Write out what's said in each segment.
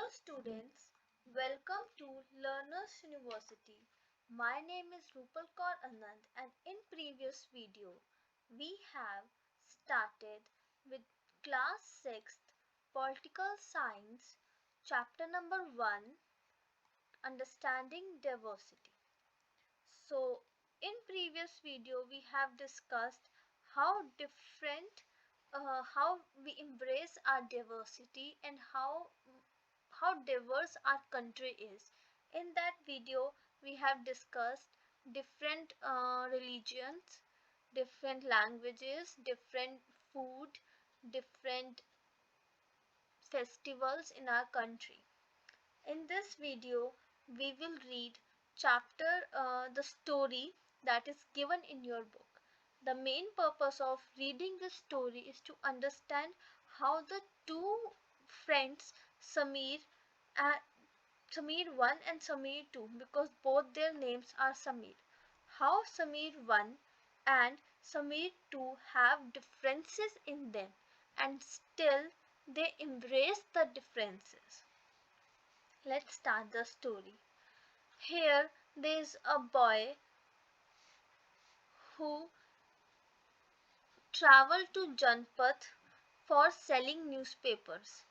Hello students, welcome to Learners University. My name is Rupal Kaur Anand and in previous video we have started with class 6th Political Science chapter number 1 Understanding Diversity. So in previous video we have discussed how how we embrace our diversity and how diverse our country is. In that video, we have discussed different religions, different languages, different food, different festivals in our country. In this video, we will read the story that is given in your book. The main purpose of reading this story is to understand how the two friends, Samir and Samir 1 and Samir 2, because both their names are Samir. How Samir 1 and Samir 2 have differences in them and still they embrace the differences. Let's start the story. Here there's a boy who traveled to Janpath for selling newspapers.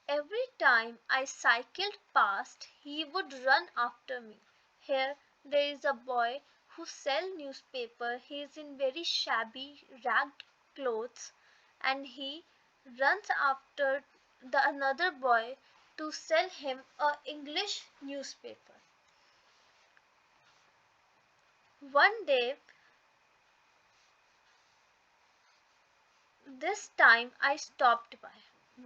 Every time I cycled past, he would run after me. Here there is a boy who sells newspaper. He is in very shabby, ragged clothes, and he runs after the another boy to sell him a English newspaper. One day, this time I stopped by.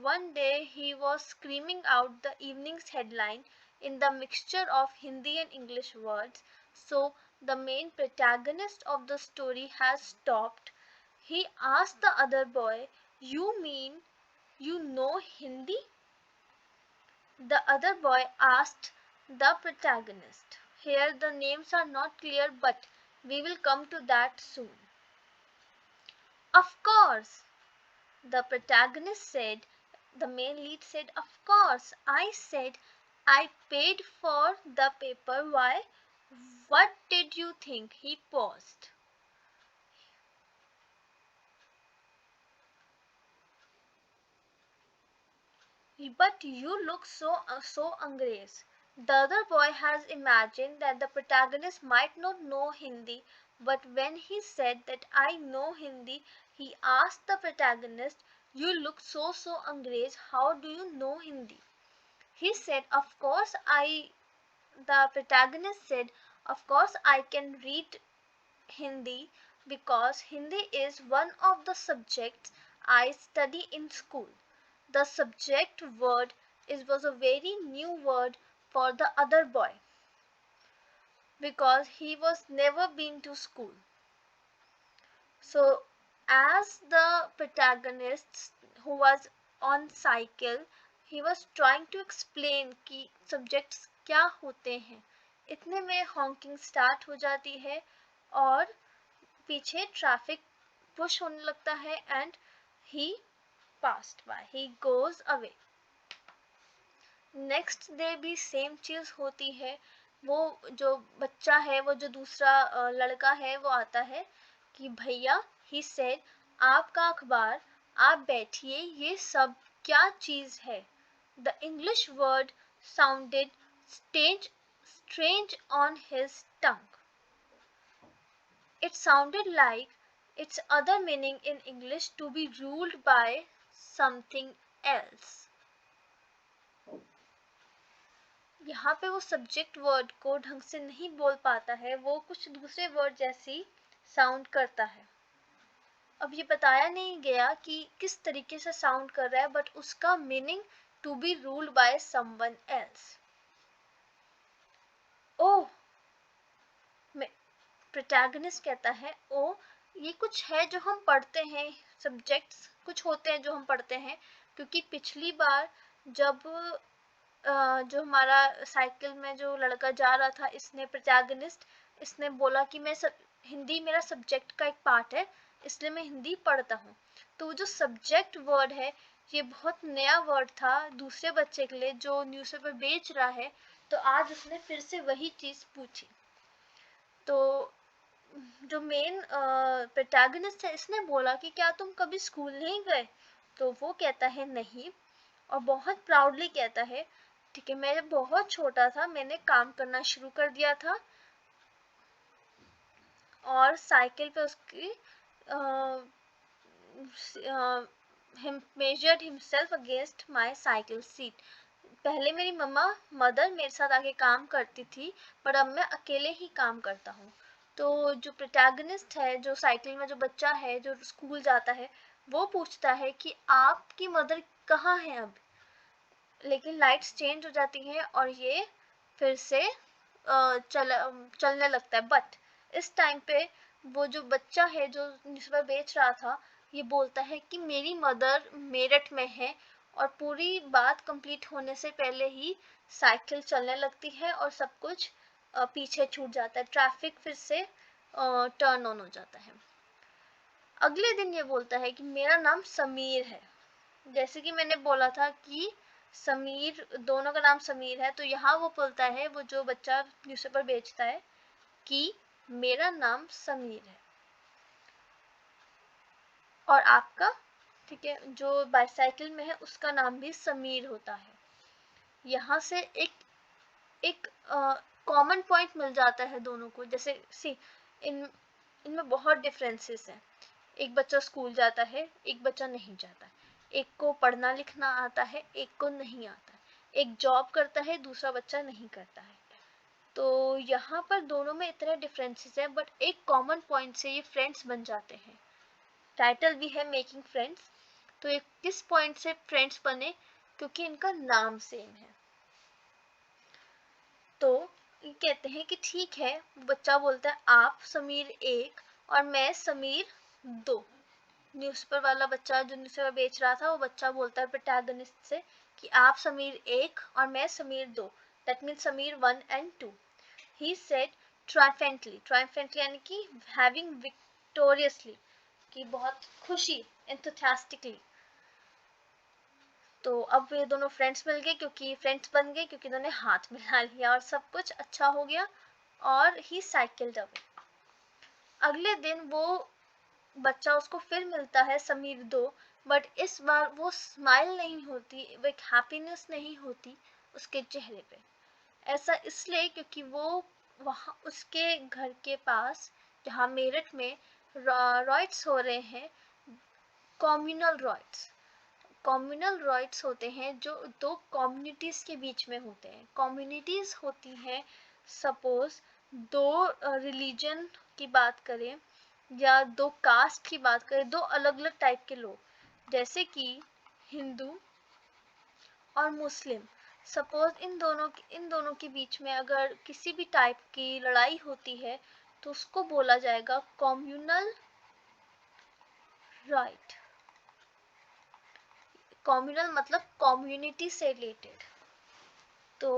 One day he was screaming out the evening's headline in the mixture of Hindi and English words, so the main protagonist of the story has stopped. He asked the other boy, "You mean you know Hindi?" The other boy asked the protagonist. Here the names are not clear, but we will come to that soon. "Of course," the protagonist said. The main lead said, "Of course." I said, "I paid for the paper." "Why? What did you think?" He paused. "But you look so Angrez." The other boy has imagined that the protagonist might not know Hindi, but when he said that "I know Hindi," he asked the protagonist, "You look so Angrez. How do you know Hindi?" He said, "Of course the protagonist said, "Of course I can read Hindi because Hindi is one of the subjects I study in school." The subject word was a very new word for the other boy because he was never been to school. So as the protagonist who was on cycle, he was trying to explain कि subjects क्या होते हैं. इतने में honking start हो जाती है और पीछे ट्रैफिक पुश होने लगता है and he passed by. He goes away. Next day भी सेम चीज़ होती है. वो जो बच्चा है, वो जो दूसरा लड़का है, वो आता है कि भैया, ही सेड, आपका अखबार, आप बैठिए, ये सब क्या चीज़ है. The English word sounded strange on his tongue. It sounded like its other meaning in English, to be ruled by something else. यहाँ पे वो सब्जेक्ट वर्ड को ढंग से नहीं बोल पाता है, वो कुछ दूसरे वर्ड जैसी साउंड करता है. अब ये बताया नहीं गया कि किस तरीके से साउंड कर रहा है, बट उसका meaning to be ruled by someone else. Oh, protagonist कहता है, ओ ये कुछ है जो हम पढ़ते हैं, सब्जेक्ट्स कुछ होते हैं जो हम पढ़ते हैं, क्योंकि पिछली बार जब जो हमारा साइकिल में जो लड़का जा रहा था, इसने बोला कि मैं हिंदी मेरा सब्जेक्ट का एक पार्ट है, इसलिए मैं हिंदी पढ़ता हूँ. तो जो सब्जेक्ट वर्ड है ये बहुत नया वर्ड था दूसरे बच्चे के लिए जो न्यूज़पेपर बेच रहा है, तो आज उसने फिर से वही चीज़ पूछी। तो जो मेन प्रोटैगनिस्ट है इसने बोला कि क्या तुम कभी स्कूल नहीं गए? तो वो कहता है नहीं, और बहुत प्राउडली कहता है ठीक है, मैं जब बहुत छोटा था मैंने काम करना शुरू कर दिया था और साइकिल पे उसकी measured himself against my cycle seat। पहले मेरी मदर मेरे साथ आके काम करती थी, पर अब मैं अकेले ही काम करता हूँ। तो जो प्रोटैगनिस्ट है, जो साइकिल में जो बच्चा है जो स्कूल जाता है, वो पूछता है कि आपकी मदर कहाँ है अब? लेकिन लाइट्स चेंज हो जाती हैं और ये फिर से चलने लगता है। बट इस टाइम पे वो जो बच्चा है जो न्यूज़पेपर बेच रहा था, ये बोलता है कि मेरी मदर मेरठ में है, और पूरी बात कंप्लीट होने से पहले ही साइकिल चलने लगती है और सब कुछ पीछे छूट जाता है, ट्रैफिक फिर से टर्न ऑन हो जाता है। अगले दिन ये बोलता है कि मेरा नाम समीर है। जैसे कि मैंने बोला था कि समीर, दोनों का नाम समीर है, तो यहाँ वो बोलता है, वो जो बच्चा न्यूज़पेपर बेचता है, कि मेरा नाम समीर है और आपका? ठीक है, जो बाईसाइकिल में है उसका नाम भी समीर होता है। यहाँ से एक एक कॉमन पॉइंट मिल जाता है दोनों को। जैसे सी इन इनमें बहुत डिफरेंसेस हैं। एक बच्चा स्कूल जाता है, एक बच्चा नहीं जाता। एक को पढ़ना लिखना आता है, एक को नहीं आता। एक जॉब करता है, दूसरा बच्चा नहीं करता है। तो यहाँ पर दोनों में इतने डिफरेंसेस हैं, बट एक कॉमन पॉइंट से ये फ्रेंड्स बन जाते हैं। टाइटल भी है मेकिंग फ्रेंड्स। तो ये किस पॉइंट से फ्रेंड्स बने? क्योंकि इनका नाम सेम है। तो ये कहते हैं कि ठीक है, बच्चा बोलता है आप समीर 1 और मैं समीर 2। न्यूज़पेपर वाला बच्चा जो न्यूज़पेपर बेच रहा था, वो बच्चा बोलता है प्रोटैगनिस्ट से कि आप समीर 1 और मैं Sameer 2, that means Sameer 1 and 2। He said triumphantly यानी कि हैविंग विक्टोरियसली, कि बहुत खुशी, एंथुसियास्टिकली। तो अब ये दोनों फ्रेंड्स मिल गए, क्योंकि फ्रेंड्स बन गए क्योंकि इन्होंने हाथ मिला लिया और सब कुछ अच्छा हो गया। और ही साइकिल्ड अवे। अगले दिन वो बच्चा उसको फिर मिलता है, समीर 2। बट इस बार वो स्माइल नहीं होती, वो एक हैप्पीनेस नहीं होती उसके चेहरे पे। ऐसा इसलिए क्योंकि वो वहाँ उसके घर के पास, जहाँ मेरठ में रॉयट्स हो रहे हैं, कम्युनल रॉयट्स। कम्युनल राइट्स होते हैं जो दो कम्युनिटीज़ के बीच में होते हैं। कम्युनिटीज़ होती हैं, सपोज दो रिलीजन की बात करें या दो कास्ट की बात करें, दो अलग अलग टाइप के लोग, जैसे कि हिंदू और मुस्लिम। सपोज इन दोनों के बीच में अगर किसी भी टाइप की लड़ाई होती है, तो उसको बोला जाएगा कम्युनल राइट। कम्युनल मतलब कम्युनिटी से रिलेटेड। तो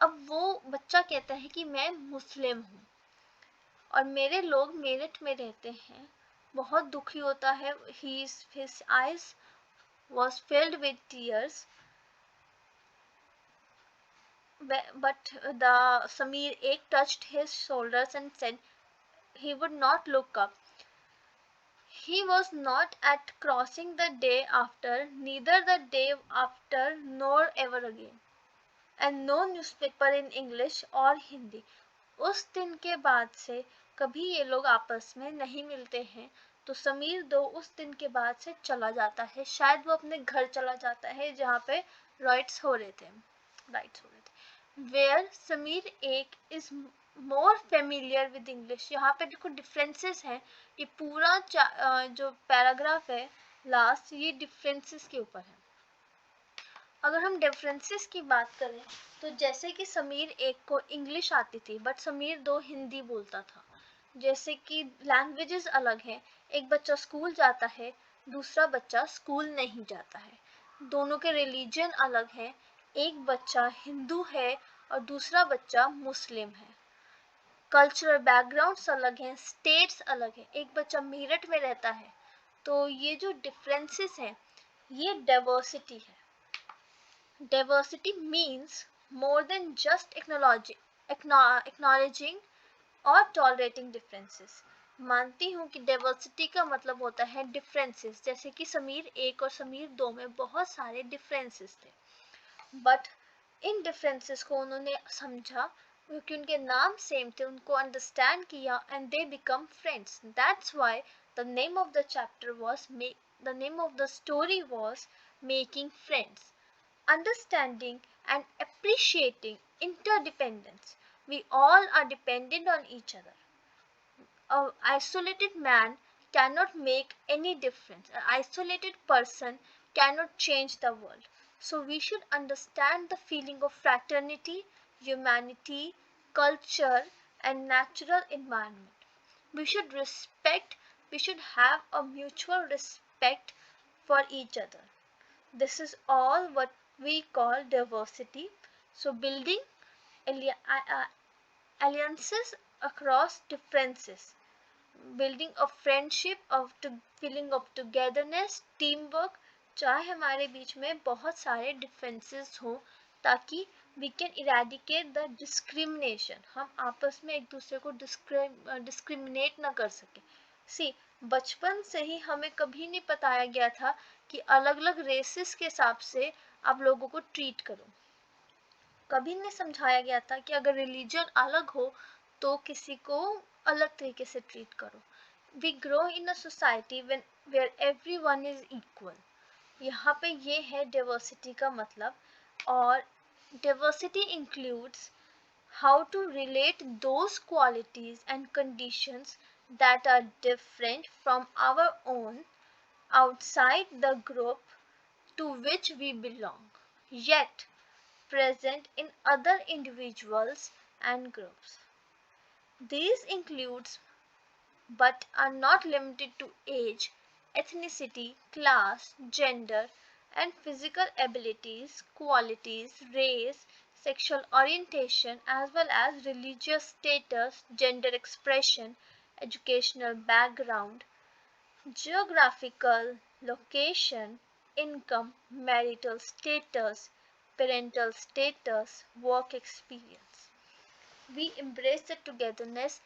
अब वो बच्चा कहता है कि मैं मुस्लिम हूँ और मेरे लोग मेरठ में रहते हैं। बहुत दुखी होता है, his eyes was filled with tears, but the Samir Ek touched his shoulders and said he would not look up. He was not at crossing the day after, neither the day after nor ever again, and no newspaper in English और हिंदी। उस दिन के बाद से कभी ये लोग आपस में नहीं मिलते हैं। तो समीर 2 उस दिन के बाद से चला जाता है, शायद वो अपने घर चला जाता है जहाँ पे राइट्स हो रहे थे। Where Sameer 1 is more familiar with English. यहाँ पे देखो डिफरेंसेस हैं। ये पूरा जो पैराग्राफ है लास्ट, ये डिफरेंसेस के ऊपर है। अगर हम डिफरेंसेस की बात करें, तो जैसे कि समीर 1 को इंग्लिश आती थी, बट समीर 2 हिंदी बोलता था। जैसे कि लैंग्वेजेस अलग हैं, एक बच्चा स्कूल जाता है, दूसरा बच्चा स्कूल नहीं जाता है। दोनों के रिलीजन अलग हैं, एक बच्चा हिंदू है और दूसरा बच्चा मुस्लिम है। कल्चरल बैकग्राउंड्स अलग हैं, स्टेट्स अलग हैं, एक बच्चा मेरठ में रहता है। तो ये जो डिफरेंसेस हैं, ये डाइवर्सिटी है। Diversity means more than just acknowledging और टॉलरेटिंग डिफरेंसेस। मानती हूँ कि डाइवर्सिटी का मतलब होता है डिफरेंसेस, जैसे कि समीर 1 और समीर 2 में बहुत सारे डिफरेंसेस थे, बट इन डिफरेंसेस को उन्होंने समझा क्योंकि उनके नाम सेम थे, उनको अंडरस्टैंड किया and they become friends. That's why the name of the chapter was the name of the story was making friends, understanding and appreciating interdependence. We all are dependent on each other. An isolated man cannot make any difference. An isolated person cannot change the world. So we should understand the feeling of fraternity, humanity, culture, and natural environment. We should respect, we should have a mutual respect for each other. This is all what we call diversity. So building alliances across differences, building a friendship of feeling of togetherness, teamwork, चाहे हमारे बीच में बहुत सारे differences हों, ताकि we can eradicate the discrimination, हम आपस में एक दूसरे को discriminate ना कर सके। See, बचपन से ही हमें कभी नहीं बताया गया था कि अलग अलग रेसेस के हिसाब से आप लोगों को ट्रीट करो। कभी नहीं समझाया गया था कि अगर रिलीजन अलग हो तो किसी को अलग तरीके से ट्रीट करो। We grow in a society where everyone is equal. यहाँ पे ये है डाइवर्सिटी का मतलब। और diversity includes how to relate those qualities and conditions that are different from our own outside the group to which we belong, yet present in other individuals and groups. These includes but are not limited to age, ethnicity, class, gender, and physical abilities, qualities, race, sexual orientation, as well as religious status, gender expression, educational background, geographical location, income, marital status, parental status, work experience. We embrace the togetherness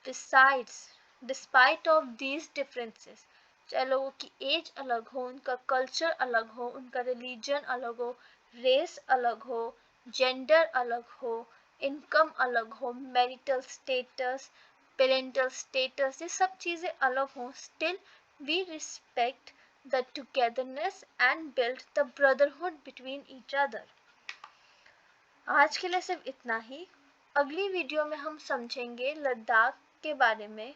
besides despite of these differences। चाहे लोगों की as अलग हो, उनका culture अलग हो, उनका religion अलग हो, रेस अलग हो, जेंडर अलग हो, इनकम अलग हो, मैरिटल स्टेटस, पेरेंटल स्टेटस, ये सब चीज़ें अलग हों, still we respect the togetherness and build the brotherhood between each other. आज के लिए सिर्फ इतना ही। अगली वीडियो में हम समझेंगे लद्दाख के बारे में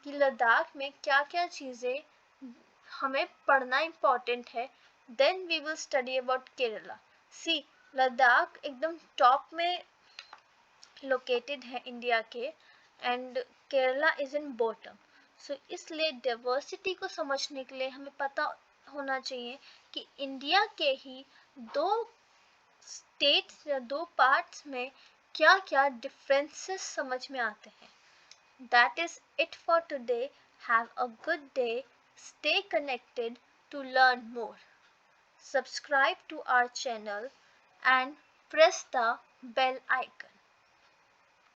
कि लद्दाख में क्या क्या चीज़ें हमें पढ़ना इम्पॉर्टेंट है। Then we will study about Kerala. See, Ladakh एकदम टॉप में लोकेटेड है इंडिया के, and Kerala is in bottom. So इसलिए डाइवर्सिटी को समझने के लिए हमें पता होना चाहिए कि इंडिया के ही दो स्टेट्स या दो पार्ट्स में क्या क्या डिफरेंसेस समझ में आते हैं। That is it for today. Have a good day. Stay connected to learn more. Subscribe to our channel and press the bell icon.